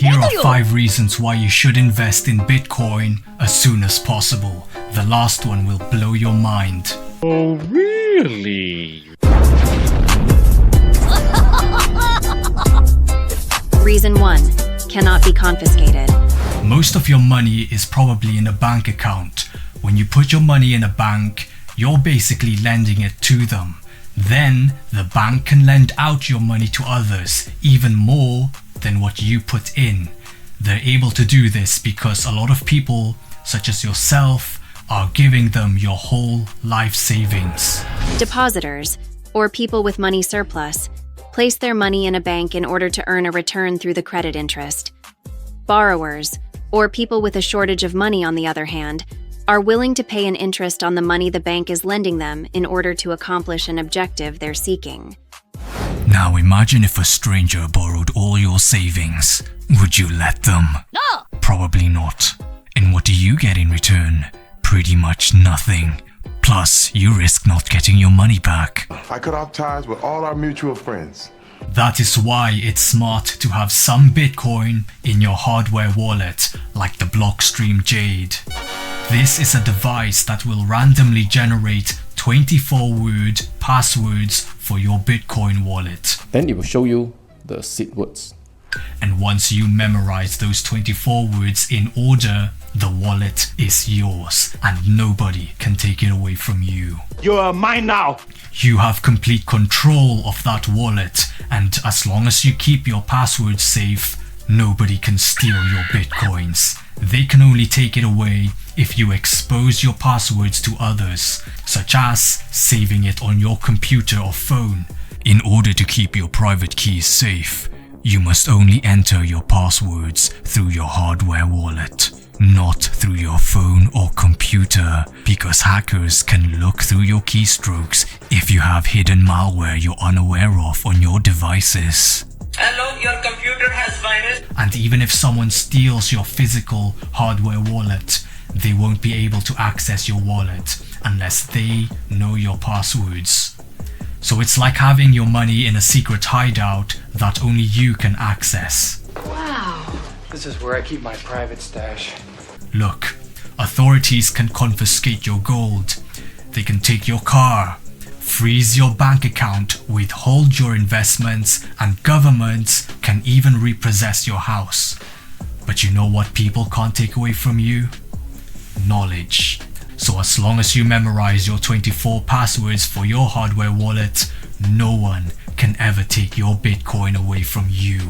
Here are 5 reasons why you should invest in Bitcoin as soon as possible. The last one will blow your mind. Oh, really? Reason 1. Cannot be confiscated. Most of your money is probably in a bank account. When you put your money in a bank, you're basically lending it to them. Then, the bank can lend out your money to others, even more than what you put in. They're able to do this because a lot of people, such as yourself, are giving them your whole life savings. Depositors, or people with money surplus, place their money in a bank in order to earn a return through the credit interest. Borrowers, or people with a shortage of money on the other hand, are willing to pay an interest on the money the bank is lending them in order to accomplish an objective they're seeking. Now imagine if a stranger borrowed all your savings. Would you let them? No! Probably not. And what do you get in return? Pretty much nothing. Plus, you risk not getting your money back. I cut off ties with all our mutual friends. That is why it's smart to have some Bitcoin in your hardware wallet, like the Blockstream Jade. This is a device that will randomly generate 24-word passwords for your Bitcoin wallet. Then it will show you the seed words. And once you memorize those 24 words in order, the wallet is yours and nobody can take it away from you. You are mine now! You have complete control of that wallet, and as long as you keep your passwords safe, nobody can steal your Bitcoins. They can only take it away if you expose your passwords to others, such as saving it on your computer or phone. In order to keep your private keys safe, you must only enter your passwords through your hardware wallet, not through your phone or computer, because hackers can look through your keystrokes if you have hidden malware you're unaware of on your devices. Hello, your computer has virus. And even if someone steals your physical hardware wallet, they won't be able to access your wallet unless they know your passwords. So it's like having your money in a secret hideout that only you can access. Wow. This is where I keep my private stash. Look, authorities can confiscate your gold. They can take your car, freeze your bank account, withhold your investments, and governments can even repossess your house. But you know what people can't take away from you? Knowledge. So as long as you memorize your 24 passwords for your hardware wallet, no one can ever take your Bitcoin away from you.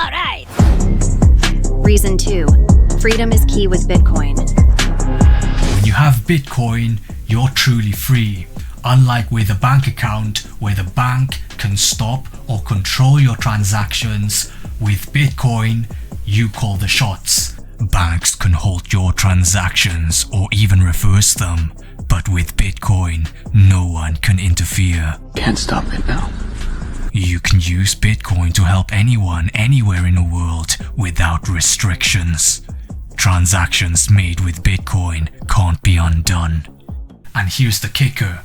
Alright! Reason 2. Freedom is key with Bitcoin. When you have Bitcoin, you're truly free. Unlike with a bank account where the bank can stop or control your transactions, with Bitcoin, you call the shots. Banks can halt your transactions or even reverse them, but with Bitcoin, no one can interfere. Can't stop it now. You can use Bitcoin to help anyone, anywhere in the world, without restrictions. Transactions made with Bitcoin can't be undone. And here's the kicker.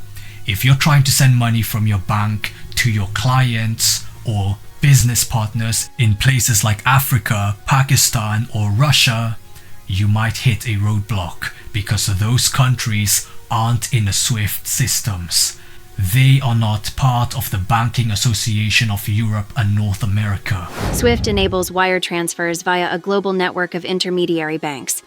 If you're trying to send money from your bank to your clients or business partners in places like Africa, Pakistan, or Russia, you might hit a roadblock because those countries aren't in the SWIFT systems. They are not part of the Banking Association of Europe and North America. SWIFT enables wire transfers via a global network of intermediary banks.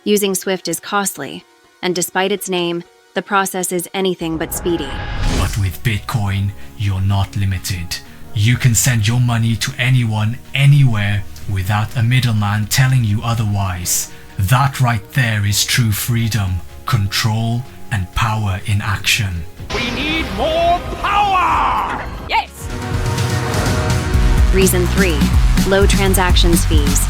Using SWIFT is costly, and despite its name, the process is anything but speedy. But with Bitcoin, you're not limited. You can send your money to anyone, anywhere, without a middleman telling you otherwise. That right there is true freedom, control, and power in action. We need more power! Yes! Reason 3. Low transactions fees.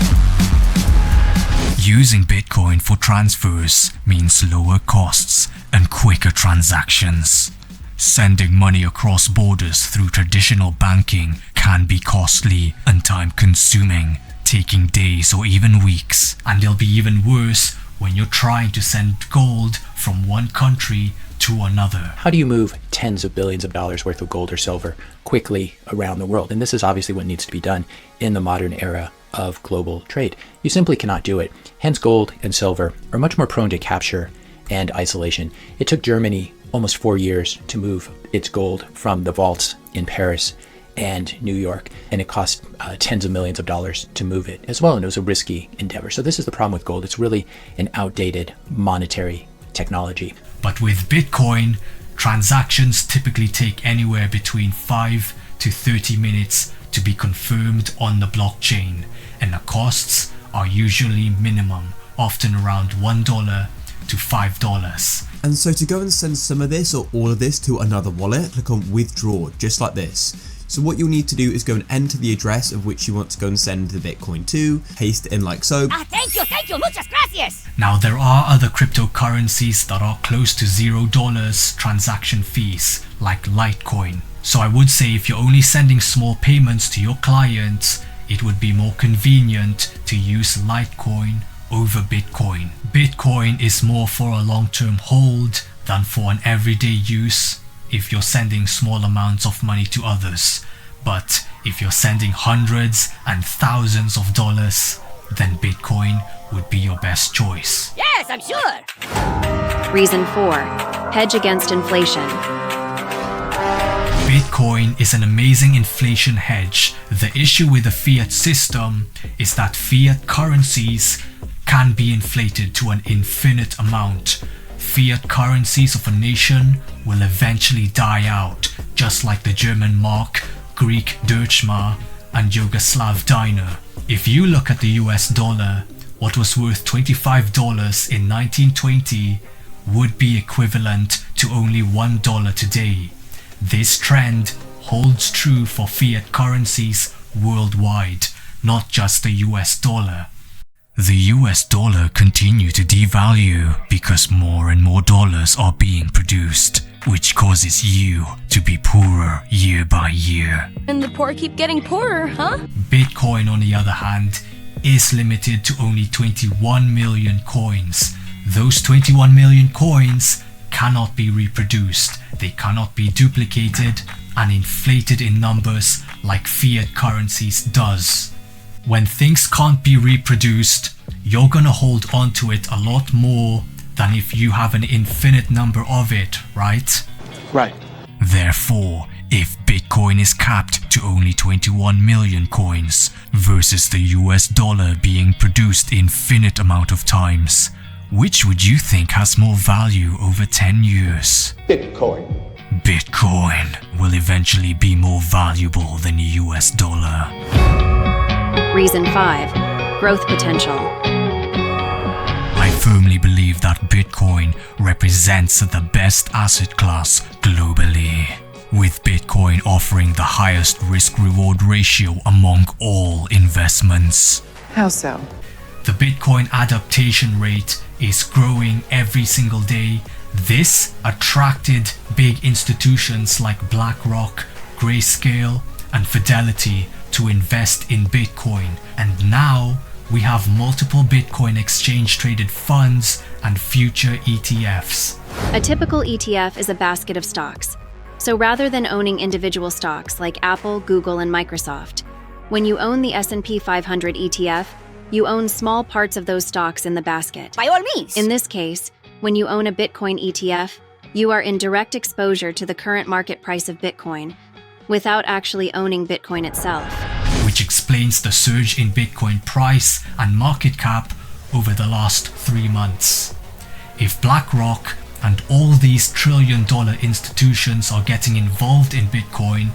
Using Bitcoin for transfers means lower costs and quicker transactions. Sending money across borders through traditional banking can be costly and time-consuming, taking days or even weeks. And it'll be even worse when you're trying to send gold from one country to another. How do you move tens of billions of dollars worth of gold or silver quickly around the world? And this is obviously what needs to be done in the modern era of global trade. You simply cannot do it. Hence, gold and silver are much more prone to capture and isolation. It took Germany almost 4 years to move its gold from the vaults in Paris and New York, and it cost tens of millions of dollars to move it as well, and it was a risky endeavor. So this is the problem with gold. It's really an outdated monetary technology. But with Bitcoin, transactions typically take anywhere between 5 to 30 minutes to be confirmed on the blockchain, and the costs are usually minimum, often around $1 to $5. And so to go and send some of this or all of this to another wallet, click on withdraw, just like this. So what you'll need to do is go and enter the address of which you want to go and send the Bitcoin to, paste it in like so. Thank you, muchas gracias. Now there are other cryptocurrencies that are close to $0 transaction fees, like Litecoin. So I would say if you're only sending small payments to your clients, it would be more convenient to use Litecoin over Bitcoin. Bitcoin is more for a long-term hold than for an everyday use if you're sending small amounts of money to others. But if you're sending hundreds and thousands of dollars, then Bitcoin would be your best choice. Yes, I'm sure. Reason 4. Hedge against inflation. Bitcoin is an amazing inflation hedge. The issue with the fiat system is that fiat currencies can be inflated to an infinite amount. Fiat currencies of a nation will eventually die out, just like the German mark, Greek Deutschmark, and Yugoslav dinar. If you look at the US dollar, what was worth $25 in 1920 would be equivalent to only $1 today. This trend holds true for fiat currencies worldwide, not just the US dollar. The US dollar continues to devalue because more and more dollars are being produced, which causes you to be poorer year by year. And the poor keep getting poorer, huh? Bitcoin, on the other hand, is limited to only 21 million coins. Those 21 million coins cannot be reproduced, they cannot be duplicated and inflated in numbers like fiat currencies does. When things can't be reproduced, you're gonna hold on to it a lot more than if you have an infinite number of it, right? Right. Therefore, if Bitcoin is capped to only 21 million coins versus the US dollar being produced infinite amount of times, which would you think has more value over 10 years? Bitcoin. Bitcoin will eventually be more valuable than the US dollar. Reason 5. Growth potential. I firmly believe that Bitcoin represents the best asset class globally, with Bitcoin offering the highest risk-reward ratio among all investments. How so? The Bitcoin adaptation rate is growing every single day. This attracted big institutions like BlackRock, Grayscale, and Fidelity to invest in Bitcoin, and now we have multiple Bitcoin exchange traded funds and future ETFs. A typical ETF is a basket of stocks. So rather than owning individual stocks like Apple, Google, and Microsoft, when you own the S&P 500 ETF, you own small parts of those stocks in the basket. By all means. In this case, when you own a Bitcoin ETF, you are in direct exposure to the current market price of Bitcoin without actually owning Bitcoin itself. Which explains the surge in Bitcoin price and market cap over the last 3 months. If BlackRock and all these trillion-dollar institutions are getting involved in Bitcoin,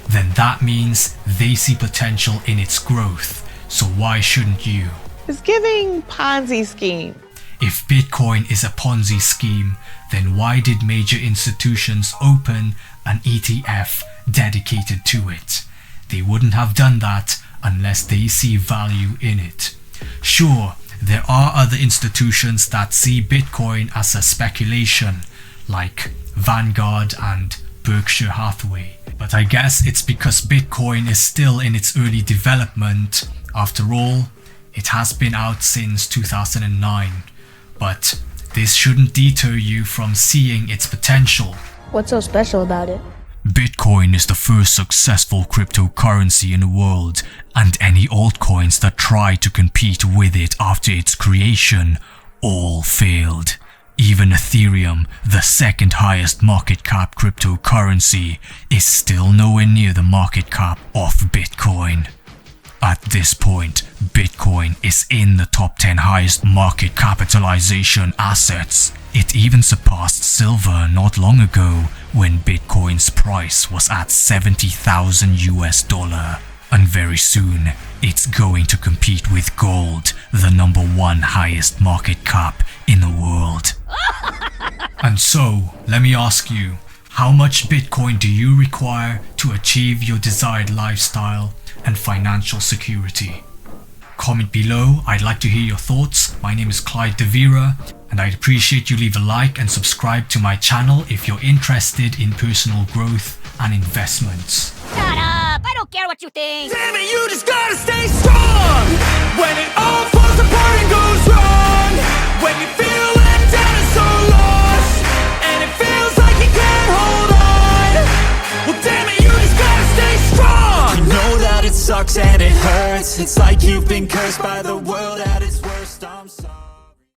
then that means they see potential in its growth. So why shouldn't you? It's giving Ponzi scheme. If Bitcoin is a Ponzi scheme, then why did major institutions open an ETF dedicated to it? They wouldn't have done that unless they see value in it. Sure, there are other institutions that see Bitcoin as a speculation, like Vanguard and Berkshire Hathaway. But I guess it's because Bitcoin is still in its early development. After all, it has been out since 2009. But this shouldn't deter you from seeing its potential. What's so special about it? Bitcoin is the first successful cryptocurrency in the world, and any altcoins that try to compete with it after its creation all failed. Even Ethereum, the second highest market cap cryptocurrency, is still nowhere near the market cap of Bitcoin. At this point, Bitcoin is in the top 10 highest market capitalization assets. It even surpassed silver not long ago when Bitcoin's price was at $70,000. And very soon, it's going to compete with gold, the #1 highest market cap in the world. And so, let me ask you, how much Bitcoin do you require to achieve your desired lifestyle and financial security? Comment below, I'd like to hear your thoughts. My name is Clyde de Vera, and I'd appreciate you leave a like and subscribe to my channel if you're interested in personal growth and investments. Shut up! I don't care what you think! Damn it, you just gotta stay strong when it all falls apart and goes wrong. When you feel let down and so lost, and it feels like you can't hold on. Well, damn it, you just gotta stay strong. You know that it sucks and it hurts. It's like you've been cursed by the world at its worst. I'm sorry.